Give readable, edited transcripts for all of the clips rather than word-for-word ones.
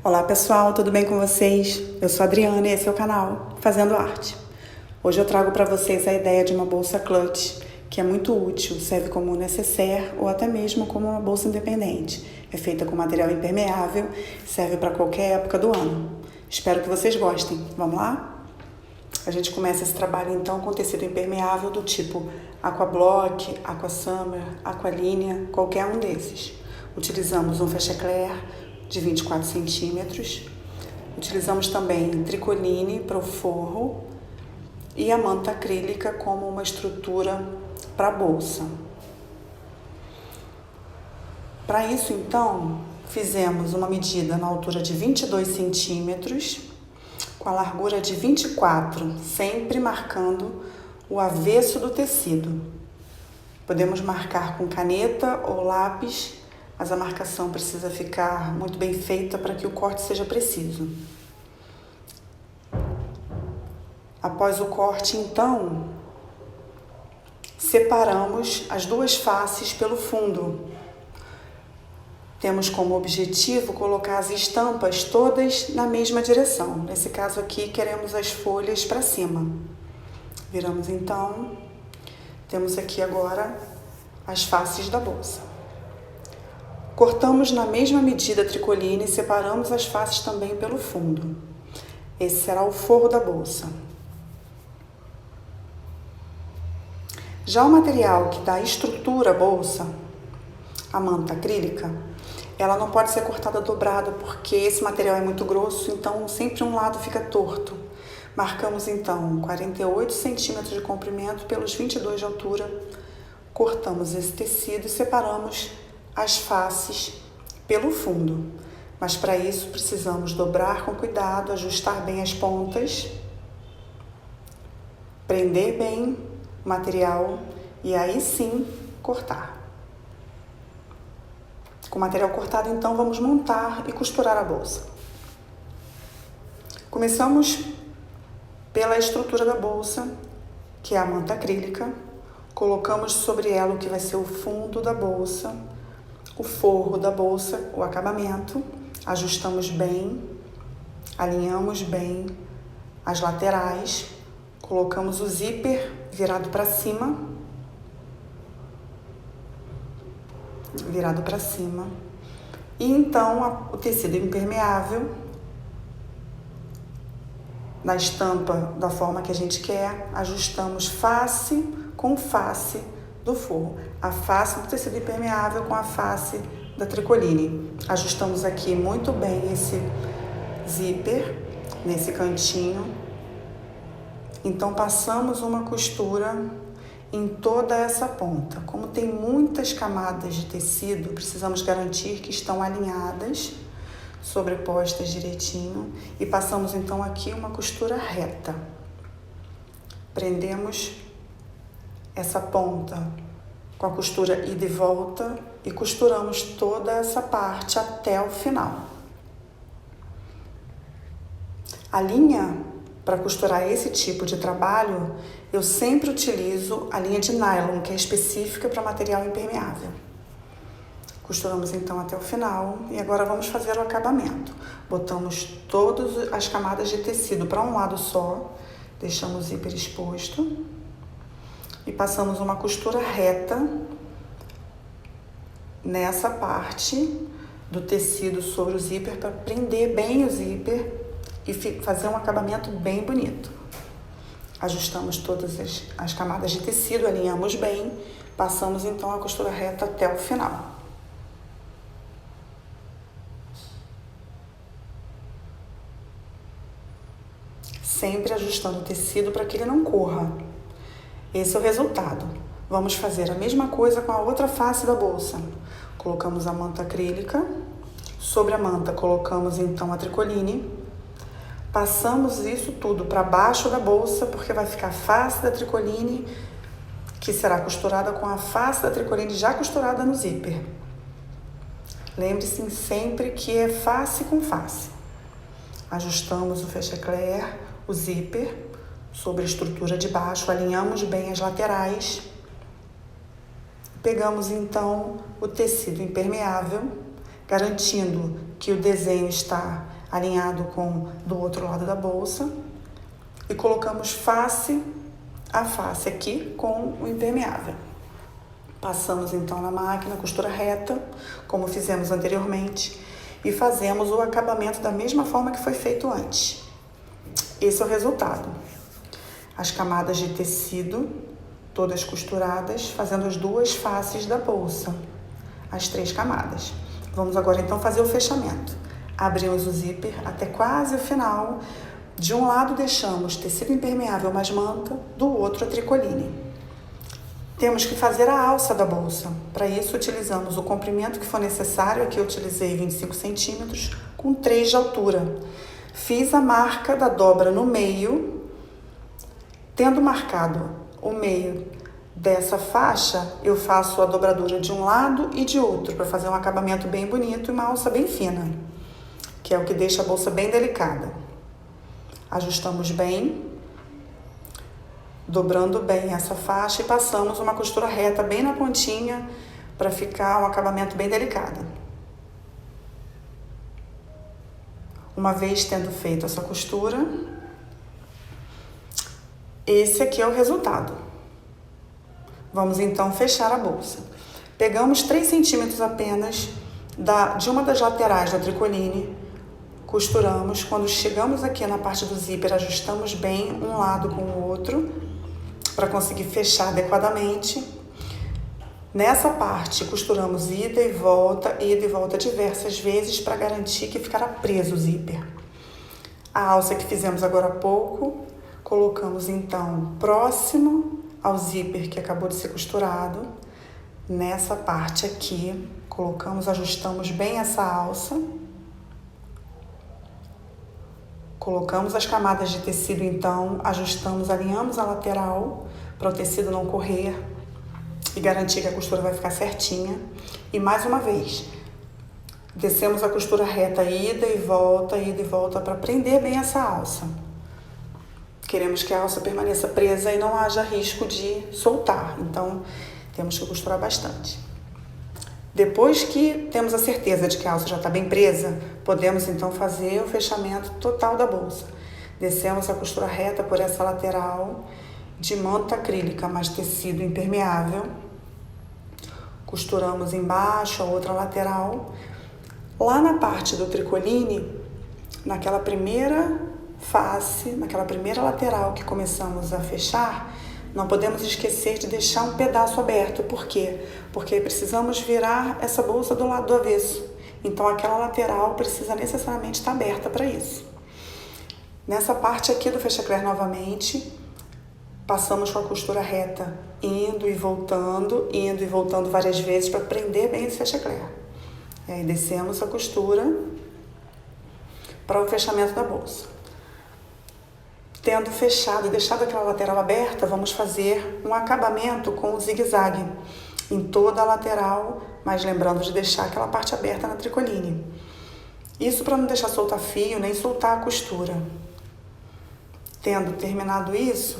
Olá pessoal, tudo bem com vocês? Eu sou a Adriana e esse é o canal Fazendo Arte. Hoje eu trago para vocês a ideia de uma bolsa clutch, que é muito útil, serve como um nécessaire ou até mesmo como uma bolsa independente. É feita com material impermeável, serve para qualquer época do ano. Espero que vocês gostem. Vamos lá? A gente começa esse trabalho então com tecido impermeável do tipo Aquablock, Aquasummer, Aqualinea, qualquer um desses. Utilizamos um fêché-clair de 24 centímetros. Utilizamos também tricoline para o forro e a manta acrílica como uma estrutura para a bolsa. Para isso, então, fizemos uma medida na altura de 22 centímetros, com a largura de 24, sempre marcando o avesso do tecido. Podemos marcar com caneta ou lápis, mas a marcação precisa ficar muito bem feita para que o corte seja preciso. Após o corte, então, separamos as duas faces pelo fundo. Temos como objetivo colocar as estampas todas na mesma direção. Nesse caso aqui, queremos as folhas para cima. Viramos então, temos aqui agora as faces da bolsa. Cortamos na mesma medida a tricoline e separamos as faces também pelo fundo. Esse será o forro da bolsa. Já o material que dá estrutura à bolsa, a manta acrílica, ela não pode ser cortada dobrada porque esse material é muito grosso, então sempre um lado fica torto. Marcamos então 48 centímetros de comprimento pelos 22 de altura. Cortamos esse tecido e separamos as faces pelo fundo, mas para isso precisamos dobrar com cuidado, ajustar bem as pontas, prender bem o material e aí sim cortar. Com o material cortado, então, vamos montar e costurar a bolsa. Começamos pela estrutura da bolsa, que é a manta acrílica. Colocamos sobre ela o que vai ser o fundo da bolsa, o forro da bolsa, o acabamento, ajustamos bem, alinhamos bem as laterais, colocamos o zíper virado para cima, e então o tecido impermeável na estampa da forma que a gente quer, ajustamos face com face do forro, a face do tecido impermeável com a face da tricoline. Ajustamos aqui muito bem esse zíper nesse cantinho. Então passamos uma costura em toda essa ponta. Como tem muitas camadas de tecido, precisamos garantir que estão alinhadas, sobrepostas direitinho, e passamos então aqui uma costura reta. Prendemos essa ponta com a costura ida e volta e costuramos toda essa parte até o final. A linha para costurar esse tipo de trabalho, eu sempre utilizo a linha de nylon, que é específica para material impermeável. Costuramos então até o final e agora vamos fazer o acabamento. Botamos todas as camadas de tecido para um lado só, deixamos o zíper exposto e passamos uma costura reta nessa parte do tecido sobre o zíper para prender bem o zíper e fazer um acabamento bem bonito. Ajustamos todas as camadas de tecido, alinhamos bem, passamos então a costura reta até o final. Sempre ajustando o tecido para que ele não corra. Esse é o resultado. Vamos fazer a mesma coisa com a outra face da bolsa. Colocamos a manta acrílica, sobre a manta colocamos então a tricoline, passamos isso tudo para baixo da bolsa, porque vai ficar a face da tricoline, que será costurada com a face da tricoline já costurada no zíper. Lembre-se sempre que é face com face. Ajustamos o fêché-clair, o zíper, sobre a estrutura de baixo, alinhamos bem as laterais. Pegamos então o tecido impermeável, garantindo que o desenho está alinhado com do outro lado da bolsa e colocamos face a face aqui com o impermeável. Passamos então na máquina, costura reta, como fizemos anteriormente, e fazemos o acabamento da mesma forma que foi feito antes. Esse é o resultado. As camadas de tecido, todas costuradas, fazendo as duas faces da bolsa, as 3 camadas. Vamos agora então fazer o fechamento. Abrimos o zíper até quase o final. De um lado deixamos tecido impermeável mais manta, do outro a tricoline. Temos que fazer a alça da bolsa. Para isso utilizamos o comprimento que for necessário. Aqui eu utilizei 25 centímetros com 3 de altura. Fiz a marca da dobra no meio. Tendo marcado o meio dessa faixa, eu faço a dobradura de um lado e de outro para fazer um acabamento bem bonito e uma alça bem fina, que é o que deixa a bolsa bem delicada. Ajustamos bem, dobrando bem essa faixa e passamos uma costura reta bem na pontinha para ficar um acabamento bem delicado. Uma vez tendo feito essa costura, esse aqui é o resultado. Vamos então fechar a bolsa. Pegamos 3 centímetros apenas de uma das laterais da tricoline, costuramos. Quando chegamos aqui na parte do zíper, ajustamos bem um lado com o outro para conseguir fechar adequadamente. Nessa parte, costuramos ida e volta diversas vezes para garantir que ficará preso o zíper. A alça que fizemos agora há pouco, colocamos então próximo ao zíper que acabou de ser costurado. Nessa parte aqui, colocamos, ajustamos bem essa alça. Colocamos as camadas de tecido então, ajustamos, alinhamos a lateral para o tecido não correr e garantir que a costura vai ficar certinha. E mais uma vez, descemos a costura reta, ida e volta para prender bem essa alça. Queremos que a alça permaneça presa e não haja risco de soltar, então temos que costurar bastante. Depois que temos a certeza de que a alça já está bem presa, podemos então fazer o fechamento total da bolsa. Descemos a costura reta por essa lateral de manta acrílica mais tecido impermeável. Costuramos embaixo a outra lateral. Lá na parte do tricoline, naquela primeira face, naquela primeira lateral que começamos a fechar, não podemos esquecer de deixar um pedaço aberto. Por quê? Porque precisamos virar essa bolsa do lado do avesso. Então aquela lateral precisa necessariamente estar aberta para isso. Nessa parte aqui do fechacler novamente, passamos com a costura reta, indo e voltando várias vezes para prender bem esse fechacler. E aí descemos a costura para o fechamento da bolsa. Tendo fechado e deixado aquela lateral aberta, vamos fazer um acabamento com o zigue-zague em toda a lateral, mas lembrando de deixar aquela parte aberta na tricoline. Isso para não deixar soltar fio, nem soltar a costura. Tendo terminado isso,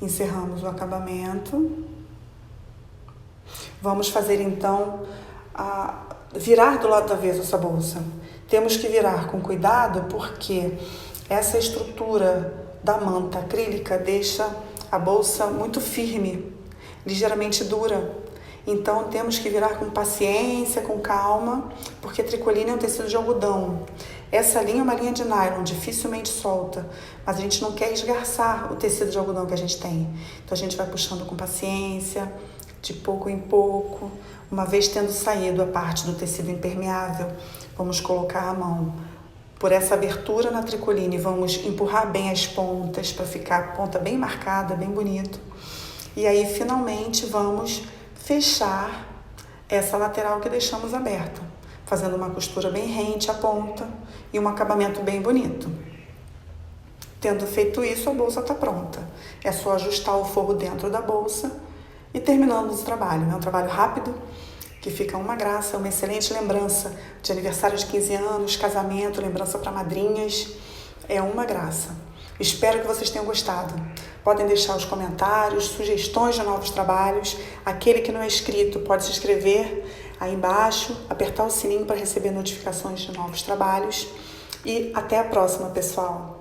encerramos o acabamento. Vamos fazer então virar do lado do avesso essa bolsa. Temos que virar com cuidado porque essa estrutura da manta acrílica deixa a bolsa muito firme, ligeiramente dura. Então temos que virar com paciência, com calma, porque tricoline é um tecido de algodão. Essa linha é uma linha de nylon, dificilmente solta, mas a gente não quer esgarçar o tecido de algodão que a gente tem. Então a gente vai puxando com paciência, de pouco em pouco. Uma vez tendo saído a parte do tecido impermeável, vamos colocar a mão por essa abertura na tricoline, vamos empurrar bem as pontas para ficar a ponta bem marcada, bem bonito. E aí finalmente vamos fechar essa lateral que deixamos aberta, fazendo uma costura bem rente à ponta e um acabamento bem bonito. Tendo feito isso, a bolsa está pronta. É só ajustar o forro dentro da bolsa e terminamos o trabalho. É um trabalho rápido, que fica uma graça, uma excelente lembrança de aniversário de 15 anos, casamento, lembrança para madrinhas. É uma graça. Espero que vocês tenham gostado. Podem deixar os comentários, sugestões de novos trabalhos. Aquele que não é inscrito pode se inscrever, aí embaixo, apertar o sininho para receber notificações de novos trabalhos e até a próxima, pessoal!